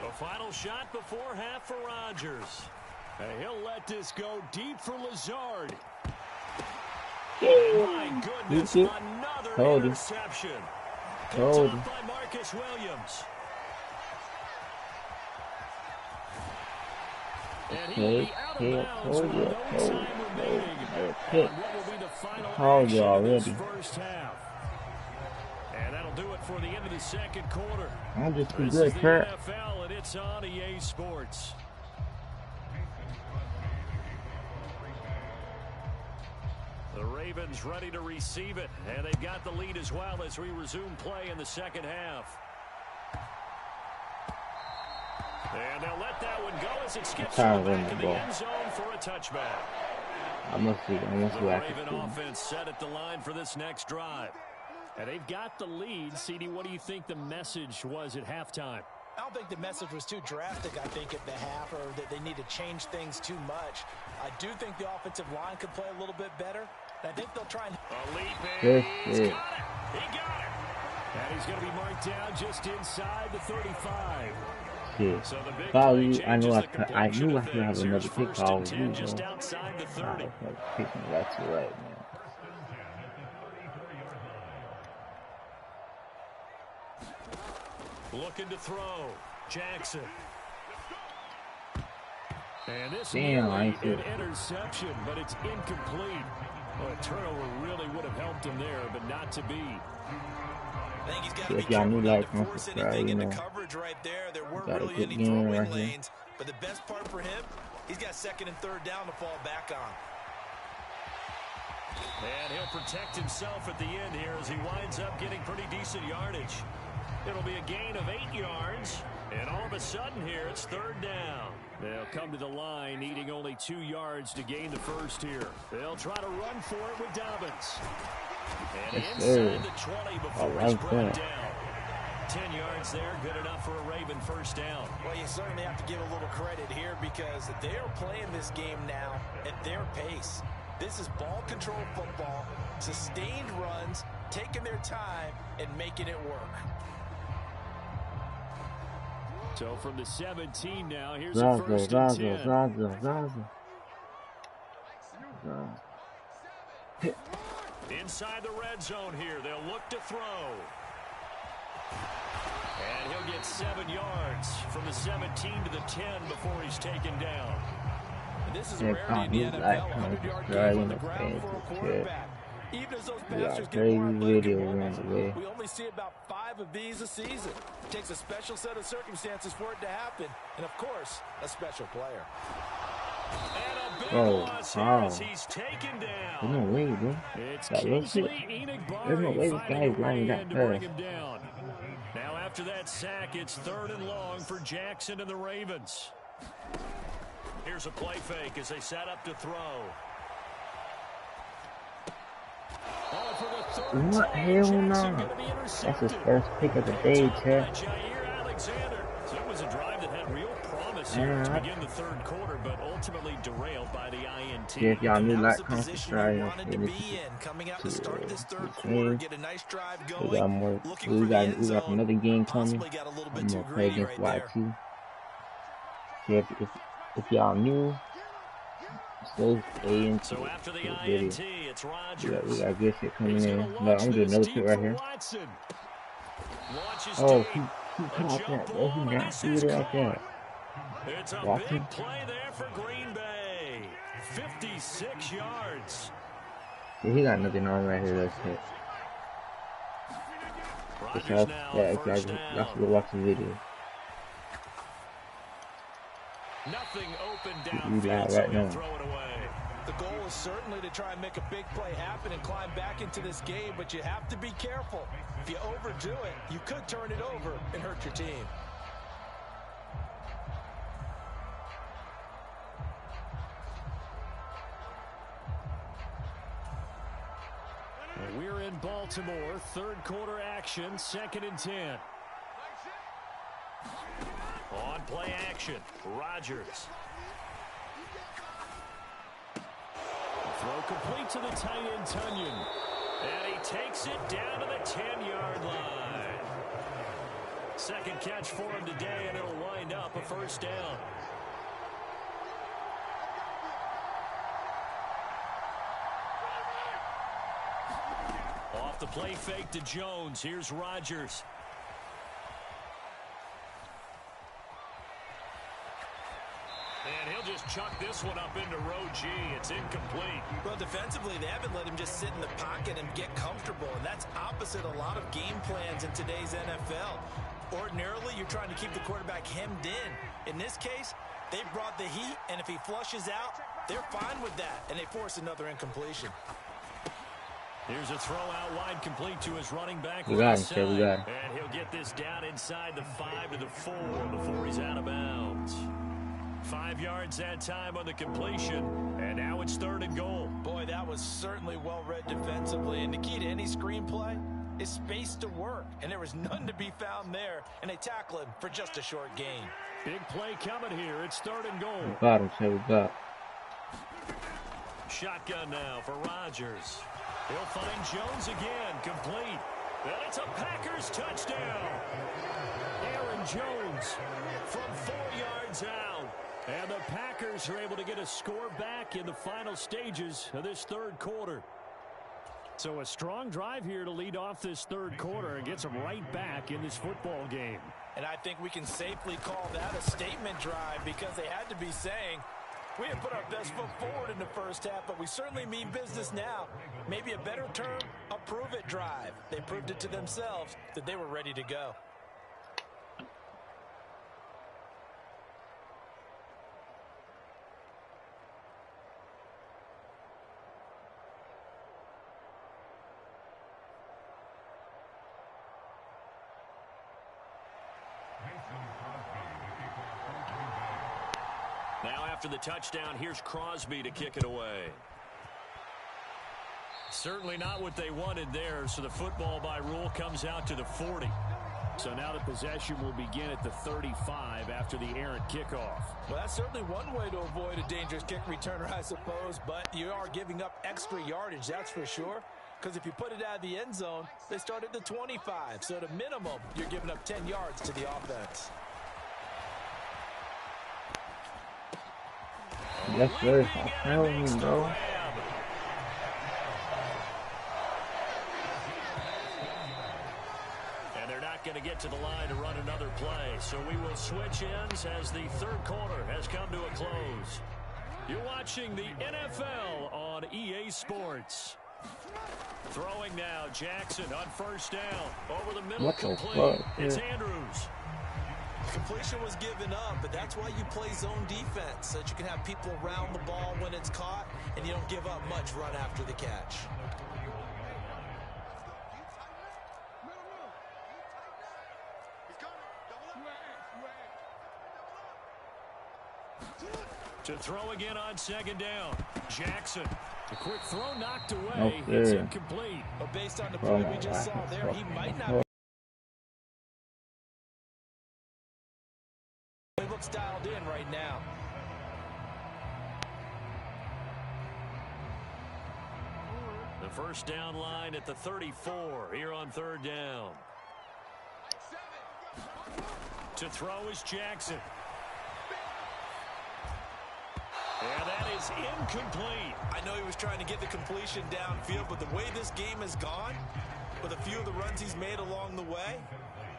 A final shot before half for Rodgers. And he'll let this go deep for Lazard. My goodness, another interception. Picked up by Marcus Williams. And he will be out of bounds with no time remaining on what will be the final action of this first half. And that'll do it for the end of the second quarter. I'm just too good, Kurt. This is the NFL, and it's on EA Sports. The Ravens ready to receive it, and they've got the lead as well as we resume play in the second half. And they'll let that one go as it skips to the back of the end zone for a touchback. I must see. The Raven offense set at the line for this next drive. And they've got the lead. CD, what do you think the message was at halftime? I don't think the message was too drastic, I think, at the half, or that they need to change things too much. I do think the offensive line could play a little bit better. I think they'll try and... He's got it. He got it. And he's going to be marked down just inside the 35. Yeah. So the big play I knew I could have another pick call. Just outside the 30. That's right, man. Looking to throw. Jackson. And this is an interception, but it's incomplete. Well, a turnover really would have helped him there, but not to be. I think he's got to be careful not to force anything into coverage right there. There weren't really any throwing lanes. But the best part for him, he's got 2nd and 3rd down to fall back on. And he'll protect himself at the end here as he winds up getting pretty decent yardage. It'll be a gain of 8 yards. And all of a sudden here, it's 3rd down. They'll come to the line, needing only 2 yards to gain the first here. They'll try to run for it with Dobbins. And inside the 20 before he's brought down. 10 yards there, good enough for a Raven first down. Well, you certainly have to give a little credit here because they are playing this game now at their pace. This is ball control football, sustained runs, taking their time, and making it work. So from the 17 now, here's a 1st and 10. Inside the red zone here, they'll look to throw. And he'll get 7 yards from the 17 to the 10 before he's taken down. And this is a rarity in the NFL, 100-yard gain on the ground for a quarterback. Even as those passers get more athletic, we only see about 5 of these a season. It takes a special set of circumstances for it to happen, and of course, a special player. And a big loss here as he's taken down. There's no way, bro. It's Kingsley There's no way this guy is running that fast. Now after that sack, it's 3rd and long for Jackson and the Ravens. Here's a play fake as they set up to throw. What? Hell no. That's his first pick of the day, Chad. It was a drive that had real promise here to begin the 3rd quarter, but ultimately derailed by the INT. Yeah, if y'all knew like coming out to start this 3rd quarter, get a nice drive going. We got another game coming. I'm gonna play against YT. So if y'all knew, So So after the video. INT, it's Rodgers. We got good shit coming He's in. gonna But launch I'm doing this another deep shit right for here. Watson. Launches Oh, deep. he A caught jump that, bro. He ball, and not this threw is it like caught. that. It's a Watson. big play there for Green Bay. 56 yards. Yeah, he got nothing on right here. That's it. Rodgers now first down. Y'all should go watch the video. Nothing open You downfield, live so right he'll now. throw it away. The goal is certainly to try and make a big play happen and climb back into this game, but you have to be careful. If you overdo it, you could turn it over and hurt your team. We're in Baltimore, third quarter action, 2nd and 10. On play action, Rodgers. Throw complete to the tight end, Tunyon. And he takes it down to the 10-yard line. Second catch for him today, and it'll wind up a first down. Off the play fake to Jones. Here's Rodgers. And he'll just chuck this one up into row G. It's incomplete. Well, defensively, they haven't let him just sit in the pocket and get comfortable, and that's opposite a lot of game plans in today's NFL. Ordinarily, you're trying to keep the quarterback hemmed in. In this case, they brought the heat, and if he flushes out, they're fine with that, and they force another incompletion. Here's a throw out wide complete to his running back. We got him, Shay. We got him. And he'll get this down inside the 5 to the 4 before he's out of bounds. 5 yards that time on the completion, and now it's 3rd and goal. Boy, that was certainly well read defensively, and the key to any screenplay is space to work, and there was none to be found there, and they tackle him for just a short gain. Big play coming here. It's 3rd and goal. We got him, Shay. We got him. Shotgun now for Rodgers. He'll find Jones again, complete. And it's a Packers touchdown. Aaron Jones from 4 yards out. And the Packers are able to get a score back in the final stages of this 3rd quarter. So a strong drive here to lead off this 3rd quarter and gets them right back in this football game. And I think we can safely call that a statement drive because they had to be saying, we have put our best foot forward in the first half, but we certainly mean business now. Maybe a better term, a prove-it drive. They proved it to themselves that they were ready to go. Now after the touchdown, here's Crosby to kick it away. Certainly not what they wanted there, so the football by rule comes out to the 40. So now the possession will begin at the 35 after the errant kickoff. Well, that's certainly one way to avoid a dangerous kick returner, I suppose, but you are giving up extra yardage, that's for sure. Because if you put it out of the end zone, they start at the 25. So at a minimum, you're giving up 10 yards to the offense. Yes, sir. I'm telling you, bro. And they're not going to get to the line to run another play. So we will switch ends as the 3rd quarter has come to a close. You're watching the NFL on EA Sports. Throwing now, Jackson on first down. Over the middle, complete. It's Andrews. Completion was given up, but that's why you play zone defense, so that you can have people around the ball when it's caught, and you don't give up much run after the catch. To throw again on 2nd down. Jackson. A quick throw knocked away. Okay. It's incomplete. But based on the play we just saw there, he might not be. He looks dialed in right now. The first down line at the 34 here on 3rd down. To throw is Jackson. And that is is incomplete. I know he was trying to get the completion downfield, but the way this game has gone, with a few of the runs he's made along the way,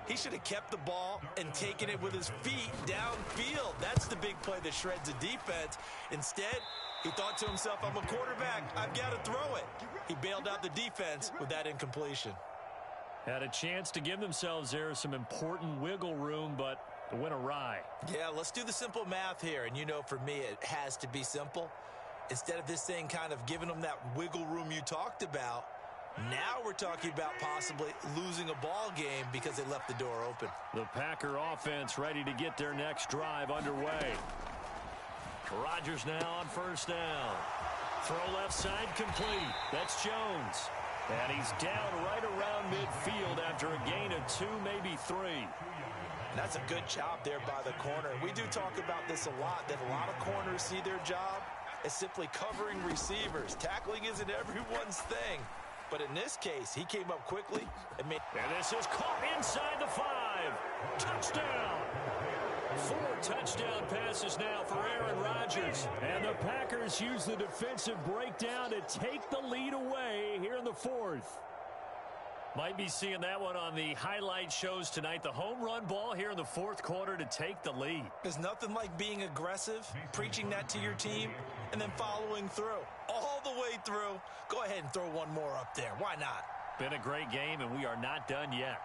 he should have kept the ball and taken it with his feet downfield. That's the big play that shreds the defense. Instead, he thought to himself, I'm a quarterback, I've got to throw it. He bailed out the defense with that incompletion. Had a chance to give themselves there some important wiggle room, but it went awry. Yeah, let's do the simple math here. And you know, for me, it has to be simple. Instead of this thing kind of giving them that wiggle room you talked about, now we're talking about possibly losing a ball game because they left the door open. The Packer offense ready to get their next drive underway. Rodgers now on first down. Throw left side complete. That's Jones. And he's down right around midfield after a gain of 2, maybe 3. That's a good job there by the corner. We do talk about this a lot, that a lot of corners see their job as simply covering receivers. Tackling isn't everyone's thing. But in this case, he came up quickly and made... And this is caught inside the 5. Touchdown. 4 touchdown passes now for Aaron Rodgers. And the Packers use the defensive breakdown to take the lead away here in the 4th. Might be seeing that one on the highlight shows tonight. The home run ball here in the 4th quarter to take the lead. There's nothing like being aggressive, preaching that to your team, and then following through. All the way through. Go ahead and throw one more up there. Why not? Been a great game, and we are not done yet.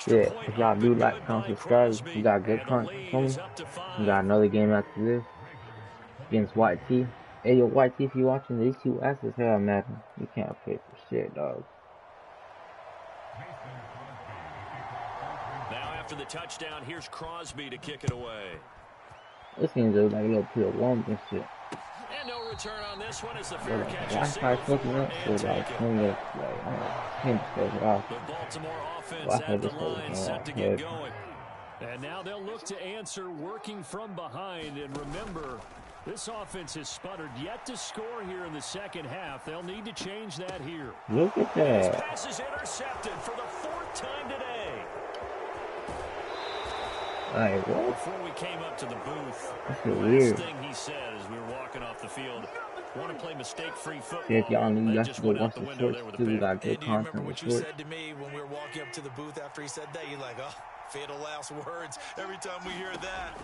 Yeah, if y'all do like, comment, subscribe. We got good content coming. We got another game after this against White T. Hey, yo, White T, if you watching these 2 asses here on Madden, you can't pay for shit, dog. Now after the touchdown, here's Crosby to kick it away. This seems like a little pure warm and shit. And no return on this one as the fair catch is Wi-Fi fucking up, so like, the Baltimore offense at the line set to get going. And now they'll look to answer working from behind. And remember, this offense has sputtered yet to score here in the second half. They'll need to change that here. Look at that. This pass is intercepted for the 4th time today. Alright, what? Before we came up to the booth, the last thing he said as we were walking off the field, want to play mistake-free football. Yeah, if y'all need, you just go watch the shorts too. We got good do you remember content what with you shorts. said to me when we were walking up to the booth after he said that? You're like, oh, fatal last words. Every time we hear that,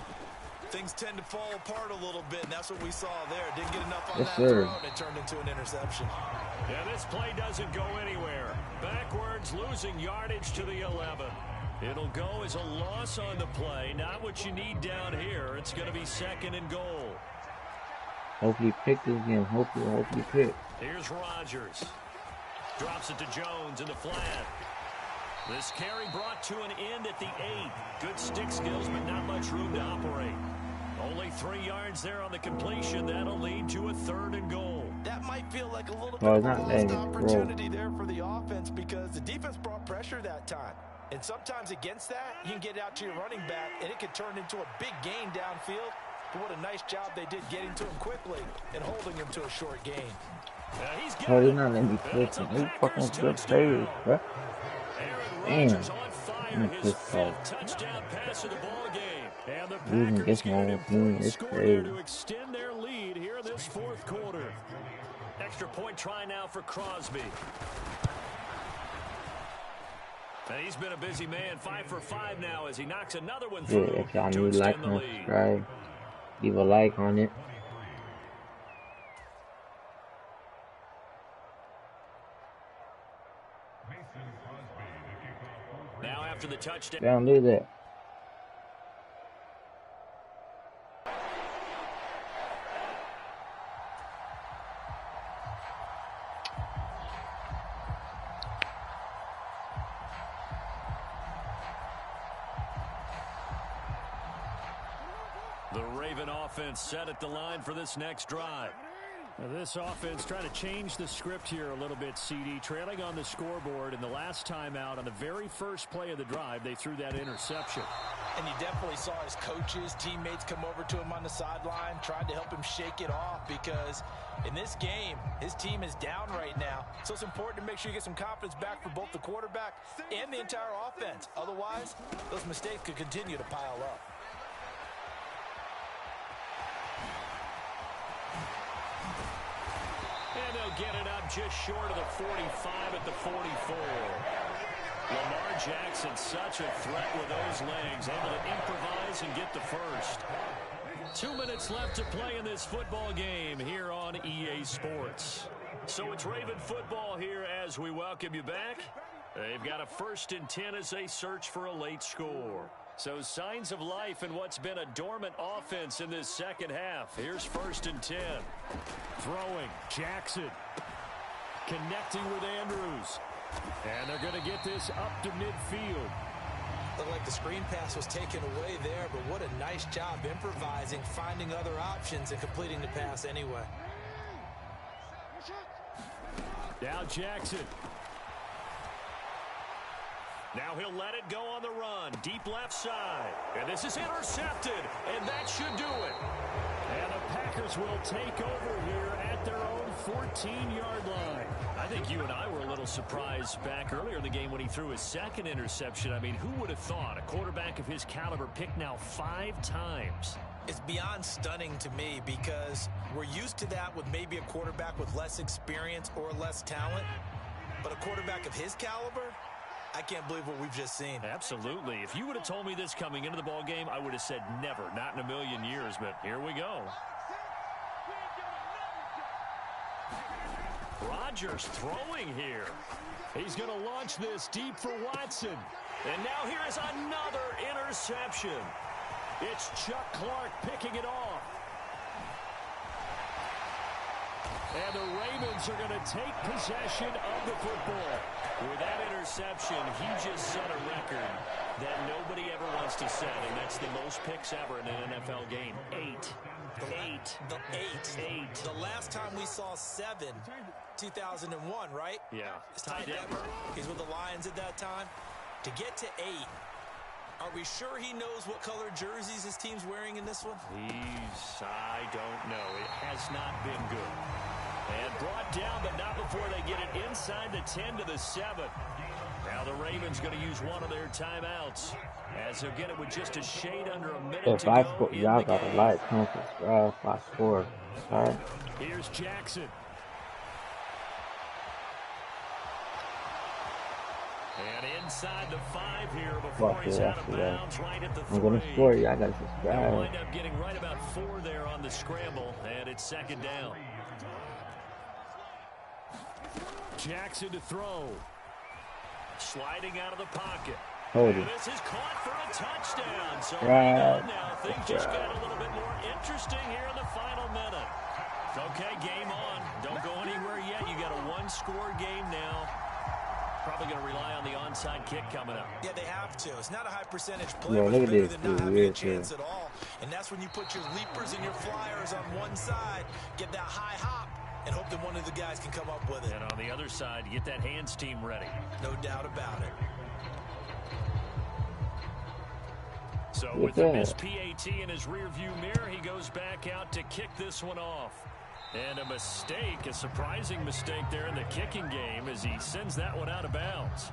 things tend to fall apart a little bit, and that's what we saw there. Didn't get enough on that throw, and it turned into an interception. Yeah, this play doesn't go anywhere. Backwards, losing yardage to the 11. It'll go as a loss on the play. Not what you need down here. It's going to be 2nd and goal. Hopefully pick this game. Hopefully pick. Here's Rodgers. Drops it to Jones in the flat. This carry brought to an end at the 8. Good stick skills, but not much room to operate. Only 3 yards there on the completion. That'll lead to a 3rd and goal. That might feel like a little bit of a lost opportunity there for the offense because the defense brought pressure that time. And sometimes against that, you can get out to your running back, and it could turn into a big gain downfield. But what a nice job they did getting to him quickly and holding him to a short gain. Oh, they're not letting me play some fucking good players, bro. Damn. I'm pissed off. Touchdown pass of the ball game. And the Losing Packers this one team is crazy. to extend their lead here in this 4th quarter. Extra point try now for Crosby. And he's been a busy man, 5 for 5 now as he knocks another one through. Yeah, if y'all need like and subscribe, leave a like on it. Now after the touchdown. Don't do that. The Raven offense set at the line for this next drive. This offense trying to change the script here a little bit, CD. Trailing on the scoreboard, and the last time out on the very first play of the drive, they threw that interception. And you definitely saw his coaches, teammates come over to him on the sideline, tried to help him shake it off because in this game, his team is down right now. So it's important to make sure you get some confidence back for both the quarterback and the entire offense. Otherwise, those mistakes could continue to pile up. And they'll get it up just short of the 45 at the 44. Lamar Jackson, such a threat with those legs, able to improvise and get the first. 2 minutes left to play in this football game here on EA Sports. So it's Raven football here as we welcome you back. They've got a 1st and 10 as they search for a late score. So signs of life in what's been a dormant offense in this second half. Here's 1st and 10. Throwing, Jackson. Connecting with Andrews. And they're going to get this up to midfield. Looked like the screen pass was taken away there, but what a nice job improvising, finding other options, and completing the pass anyway. Now Jackson. Now he'll let it go on the run. Deep left side. And this is intercepted. And that should do it. And the Packers will take over here at their own 14-yard line. I think you and I were a little surprised back earlier in the game when he threw his second interception. I mean, who would have thought a quarterback of his caliber picked now 5 times? It's beyond stunning to me because we're used to that with maybe a quarterback with less experience or less talent. But a quarterback of his caliber, I can't believe what we've just seen. Absolutely. If you would have told me this coming into the ball game, I would have said never, not in a million years. But here we go. Rodgers throwing here. He's going to launch this deep for Watson. And now here is another interception. It's Chuck Clark picking it off. And the Ravens are going to take possession of the football. With that interception, he just set a record that nobody ever wants to set, and that's the most picks ever in an NFL game. 8. The last time we saw 7, 2001, right? Yeah. It's Ty Detmer. He's with the Lions at that time. To get to 8, are we sure he knows what color jerseys his team's wearing in this one? I don't know. It has not been good. And brought down, but not before they get it inside the 10 to the 7. Now the Ravens going to use one of their timeouts as they'll get it with just a shade under a minute to go. Y'all got a light compass, bro. If I score, all right. Here's Jackson. And inside the 5 here before he's out of bounds, right at the 3. I'm going to score. Y'all got to subscribe. They'll wind up getting right about 4 there on the scramble, and it's 2nd down. Jackson to throw. Sliding out of the pocket. Hold it. This is caught for a touchdown. So right. Now things just got a little bit more interesting here in the final minute. Okay, game on. Don't go anywhere yet. You got a 1-score game now. Probably going to rely on the onside kick coming up. Yeah, they have to. It's not a high percentage play, Yeah, but it's look at better this, than not dude. having a chance at all. And that's when you put your leapers and your flyers on one side, get that high hop, and hope that one of the guys can come up with it. And on the other side, get that hands team ready. No doubt about it. So with the missed PAT in his rearview mirror, he goes back out to kick this one off. And a mistake, a surprising mistake there in the kicking game as he sends that one out of bounds.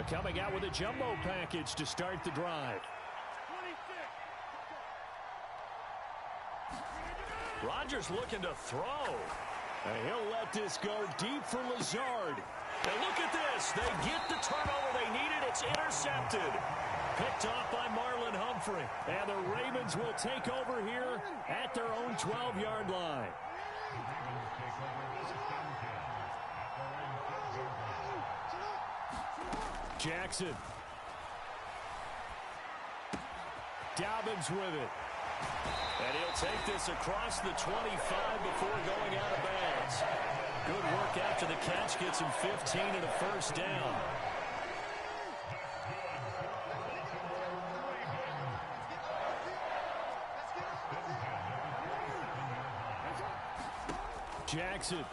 Coming out with a jumbo package to start the drive. Rodgers looking to throw. And he'll let this go deep for Lazard. And look at this. They get the turnover they needed. It's intercepted. Picked off by Marlon Humphrey. And the Ravens will take over here at their own 12-yard line. Jackson. Dobbins with it. And he'll take this across the 25 before going out of bounds. Good work after the catch. Gets him 15 and a first down. Jackson.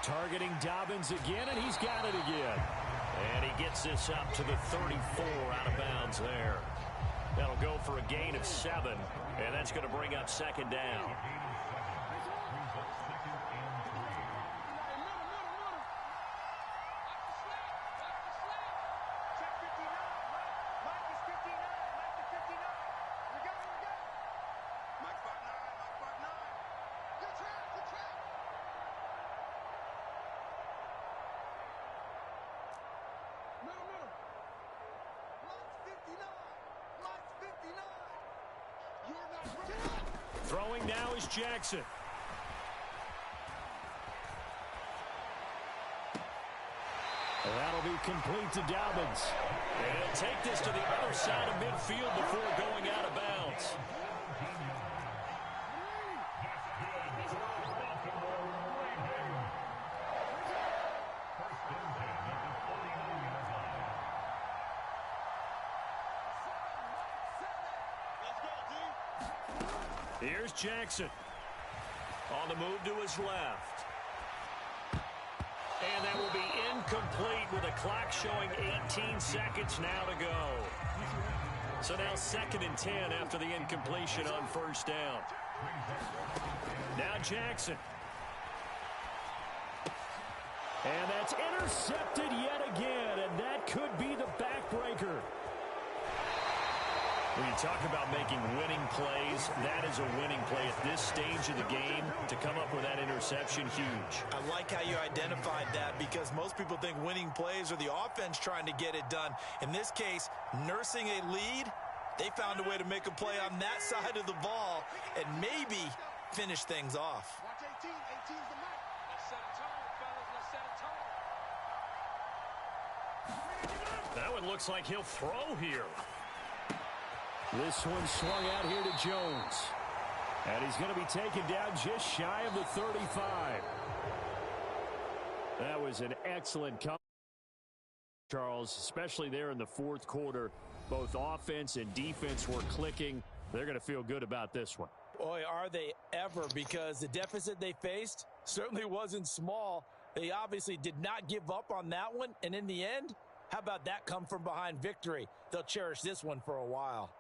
Targeting Dobbins again, and he's got it again. And he gets this up to the 34 out of bounds there. That'll go for a gain of 7, and that's going to bring up second down. Throwing now is Jackson. That'll be complete to Dobbins. And he'll take this to the other side of midfield before going out of bounds. Here's Jackson. On the move to his left. And that will be incomplete with a clock showing 18 seconds now to go. So now 2nd and 10 after the incompletion on first down. Now Jackson. And that's intercepted yet again, and that could be the backbreaker. When you talk about making winning plays, that is a winning play at this stage of the game. To come up with that interception, huge. I like how you identified that, because most people think winning plays are the offense trying to get it done. In this case, nursing a lead, they found a way to make a play on that side of the ball and maybe finish things off. Watch 18. 18's the mark. Let's set a tone, fellas. Let's set a tone. That one looks like he'll throw here. This one swung out here to Jones. And he's going to be taken down just shy of the 35. That was an excellent cover, Charles, especially there in the 4th quarter. Both offense and defense were clicking. They're going to feel good about this one. Boy, are they ever, because the deficit they faced certainly wasn't small. They obviously did not give up on that one. And in the end, how about that come from behind victory? They'll cherish this one for a while.